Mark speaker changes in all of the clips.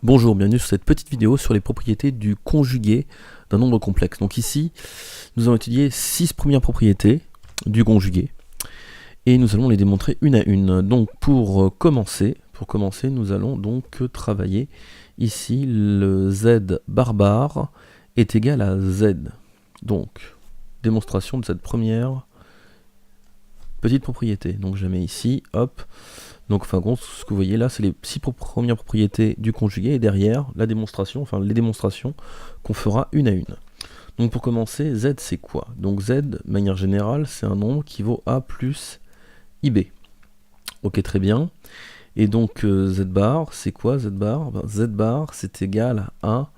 Speaker 1: Bonjour, bienvenue sur cette petite vidéo sur les propriétés du conjugué d'un nombre complexe. Donc ici, nous allons étudier 6 premières propriétés du conjugué et nous allons les démontrer une à une. Donc pour commencer, nous allons donc travailler ici le z bar est égal à z. Donc démonstration de cette première petite propriété. Donc je la mets ici, hop. Donc, enfin, ce que vous voyez là, c'est les 6 premières propriétés du conjugué, et derrière, la démonstration, enfin les démonstrations qu'on fera une à une. Donc, pour commencer, z c'est quoi? Donc, z, de manière générale, c'est un nombre qui vaut a plus ib. Ok, très bien. Et donc, z bar, c'est quoi z bar? Ben, z bar, c'est égal à a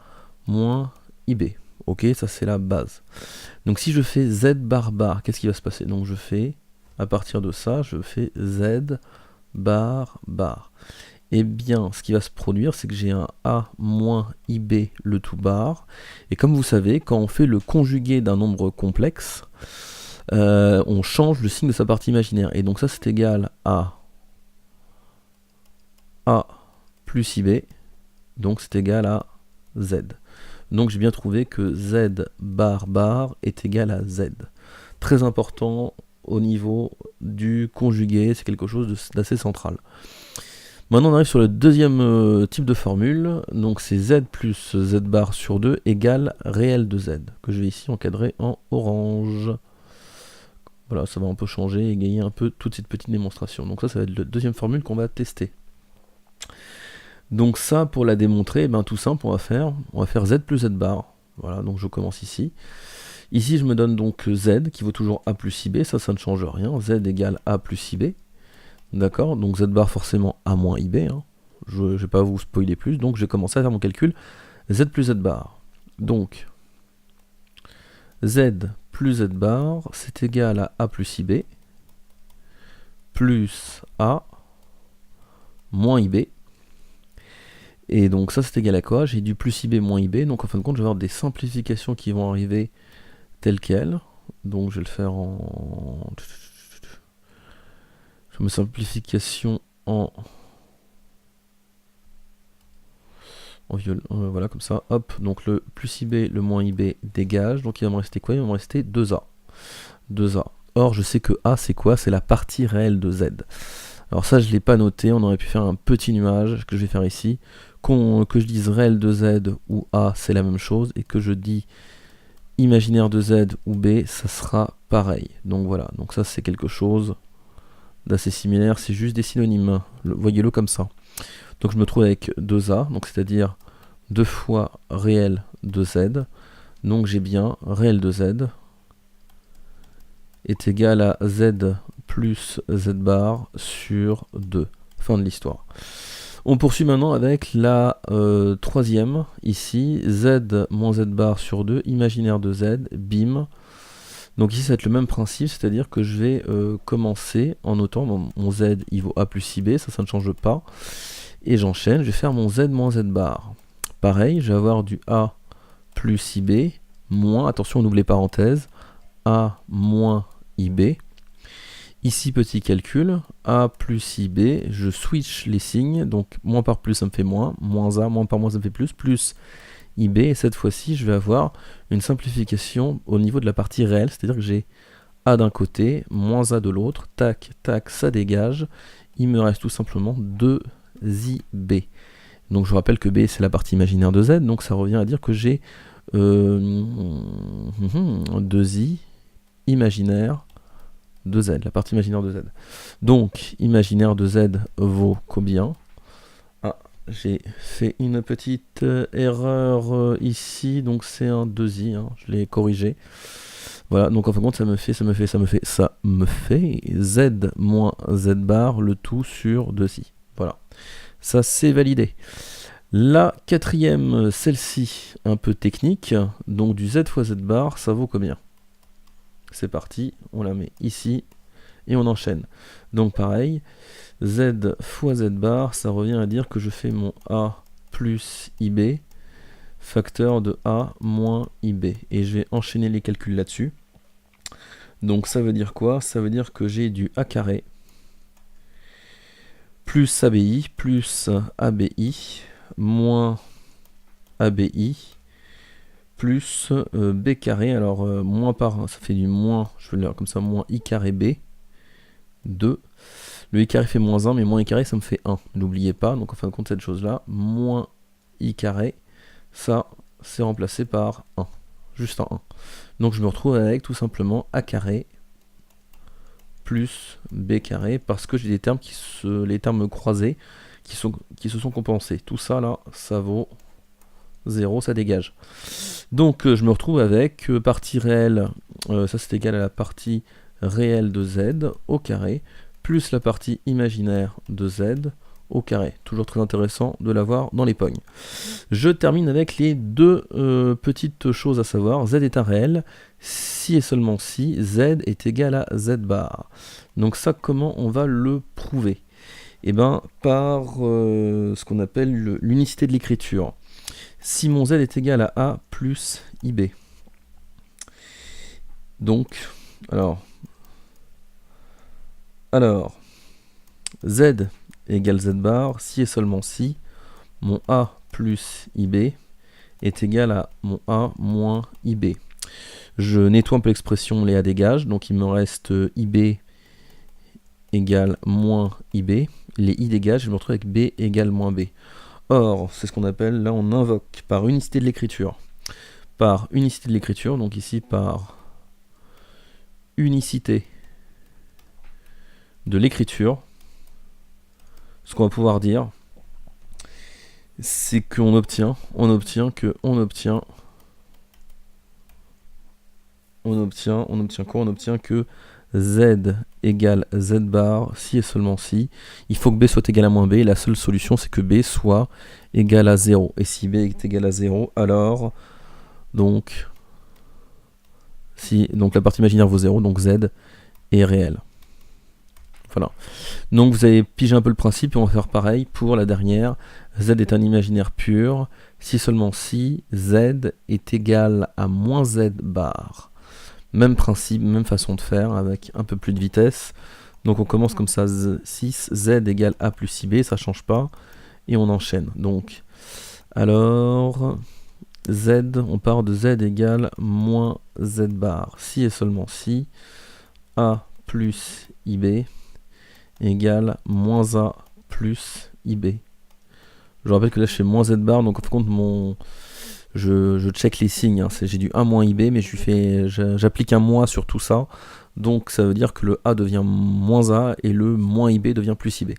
Speaker 1: moins ib. Ok, ça c'est la base. Donc, si je fais z bar, qu'est-ce qui va se passer? Donc, je fais, à partir de ça, je fais z bar. Et bien, ce qui va se produire, c'est que j'ai un a moins ib le tout bar. Et comme vous savez, quand on fait le conjugué d'un nombre complexe, on change le signe de sa partie imaginaire. Et donc ça, c'est égal à a plus ib. Donc c'est égal à z. Donc j'ai bien trouvé que z bar est égal à z. Très important au niveau du conjugué, c'est quelque chose d'assez central. Maintenant on arrive sur le deuxième type de formule, donc c'est z plus z bar sur 2 égale réel de z, que je vais ici encadrer en orange. Voilà, ça va un peu changer et gagner un peu toute cette petite démonstration. Donc ça va être la deuxième formule qu'on va tester. Donc ça, pour la démontrer, ben, tout simple, on va faire z plus z bar. Voilà, donc je commence ici. Ici, je me donne donc z, qui vaut toujours a plus ib, ça ne change rien. Z égale a plus ib. D'accord, donc z bar forcément a moins ib. Hein. Je ne vais pas vous spoiler plus, donc je vais commencer à faire mon calcul. Z plus z bar. Donc, z plus z bar, c'est égal à a plus ib, plus a moins ib. Et donc ça c'est égal à quoi? J'ai du plus ib moins ib, donc en fin de compte je vais avoir des simplifications qui vont arriver telles quelles. Donc je vais le faire en... Je mets simplification en violet, voilà comme ça, hop, donc le plus ib, le moins ib dégage, donc il va me rester quoi? Il va me rester 2a. 2a. Or je sais que a c'est quoi? C'est la partie réelle de z. Alors ça je ne l'ai pas noté, on aurait pu faire un petit nuage que je vais faire ici. Que je dise réel de z ou a c'est la même chose, et que je dis imaginaire de z ou b ça sera pareil. Donc voilà, donc ça c'est quelque chose d'assez similaire, c'est juste des synonymes, voyez-le comme ça. Donc je me trouve avec 2a, donc c'est-à-dire 2 fois réel de z, donc j'ai bien réel de z est égal à z plus z bar sur 2. Fin de l'histoire. On poursuit maintenant avec la troisième, ici, z moins z bar sur 2, imaginaire de z, bim. Donc ici ça va être le même principe, c'est-à-dire que je vais commencer en notant mon z il vaut a plus ib, ça ne change pas. Et j'enchaîne, je vais faire mon z moins z bar. Pareil, je vais avoir du a plus ib, moins, attention on ouvre les parenthèses, a moins ib. Ici, petit calcul, a plus ib, je switch les signes, donc moins par plus ça me fait moins a, moins par moins ça me fait plus ib, et cette fois-ci je vais avoir une simplification au niveau de la partie réelle, c'est-à-dire que j'ai a d'un côté, moins a de l'autre, tac, tac, ça dégage, il me reste tout simplement 2ib. Donc je rappelle que b c'est la partie imaginaire de z, donc ça revient à dire que j'ai 2i imaginaire de z, la partie imaginaire de z. Donc, imaginaire de z vaut combien? Ah, j'ai fait une petite erreur ici, donc c'est un 2i, hein, je l'ai corrigé. Voilà, donc en fin de compte, ça me fait z moins z bar, le tout sur 2i. Voilà, ça c'est validé. La quatrième, celle-ci, un peu technique, donc du z fois z bar, ça vaut combien? C'est parti, on la met ici et on enchaîne. Donc pareil, z fois z bar, ça revient à dire que je fais mon a plus ib, facteur de a moins ib. Et je vais enchaîner les calculs là-dessus. Donc ça veut dire quoi? Ça veut dire que j'ai du a carré plus abi plus abi moins ABI plus B carré, alors moins par, ça fait du moins, je vais le dire comme ça, moins I carré B, 2. Le I carré fait moins 1, mais moins I carré ça me fait 1, n'oubliez pas, donc en fin de compte cette chose là, moins I carré, ça c'est remplacé par 1, juste un 1. Donc je me retrouve avec tout simplement A carré plus B carré, parce que j'ai des termes les termes croisés qui se sont compensés. Tout ça là, ça vaut 0, ça dégage. Donc je me retrouve avec partie réelle, ça c'est égal à la partie réelle de z au carré, plus la partie imaginaire de z au carré. Toujours très intéressant de l'avoir dans les pognes. Je termine avec les deux petites choses à savoir. Z est un réel, si et seulement si z est égal à z bar. Donc ça, comment on va le prouver? Eh bien, par ce qu'on appelle l'unicité de l'écriture. Si mon z est égal à a plus ib. Donc, alors, z égale z bar, si et seulement si mon a plus ib est égal à mon a moins ib. Je nettoie un peu l'expression, les a dégage, donc il me reste ib égale moins ib, les i dégagent, je me retrouve avec b égale moins b. Or, c'est ce qu'on appelle, là on invoque par unicité de l'écriture. Par unicité de l'écriture, donc ici par unicité de l'écriture, ce qu'on va pouvoir dire, c'est qu'on obtient que z égale z bar si et seulement si. Il faut que b soit égal à moins b, et la seule solution c'est que b soit égal à 0. Et si b est égal à 0, alors donc la partie imaginaire vaut 0, donc z est réel. Voilà. Donc vous avez pigé un peu le principe, et on va faire pareil pour la dernière. Z est un imaginaire pur, si seulement si z est égal à moins z bar. Même principe, même façon de faire, avec un peu plus de vitesse. Donc on commence comme ça, 6, z égale a plus ib, ça change pas, et on enchaîne. Donc, alors, z, on part de z égale moins z bar, si et seulement si a plus ib égale moins a plus ib. Je rappelle que là je fais moins z bar, donc en fin de compte je check les signes, hein. J'ai du a moins ib, mais j'applique un moins sur tout ça, donc ça veut dire que le a devient moins a et le moins ib devient plus ib.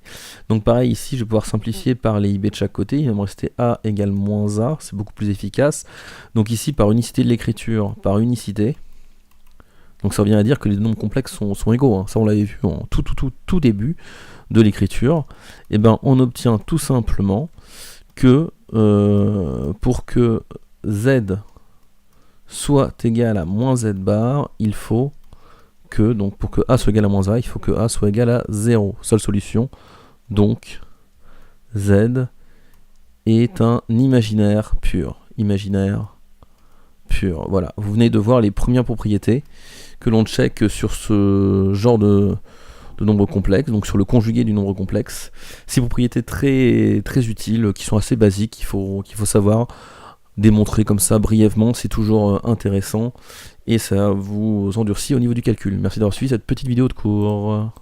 Speaker 1: Donc pareil ici, je vais pouvoir simplifier par les ib de chaque côté, il va me rester a égale moins a, c'est beaucoup plus efficace. Donc ici par unicité de l'écriture, par unicité, donc ça revient à dire que les nombres complexes sont égaux, hein. Ça on l'avait vu en tout début de l'écriture. Et ben on obtient tout simplement que pour que z soit égal à moins z bar, il faut que, donc pour que a soit égal à moins a, il faut que a soit égal à 0. Seule solution, donc z est un imaginaire pur. Imaginaire pur. Voilà, vous venez de voir les premières propriétés que l'on check sur ce genre de nombre complexe, donc sur le conjugué du nombre complexe. Ces propriétés très utiles, qui sont assez basiques, qu'il faut savoir démontrer comme ça brièvement, c'est toujours intéressant, et ça vous endurcit au niveau du calcul. Merci d'avoir suivi cette petite vidéo de cours.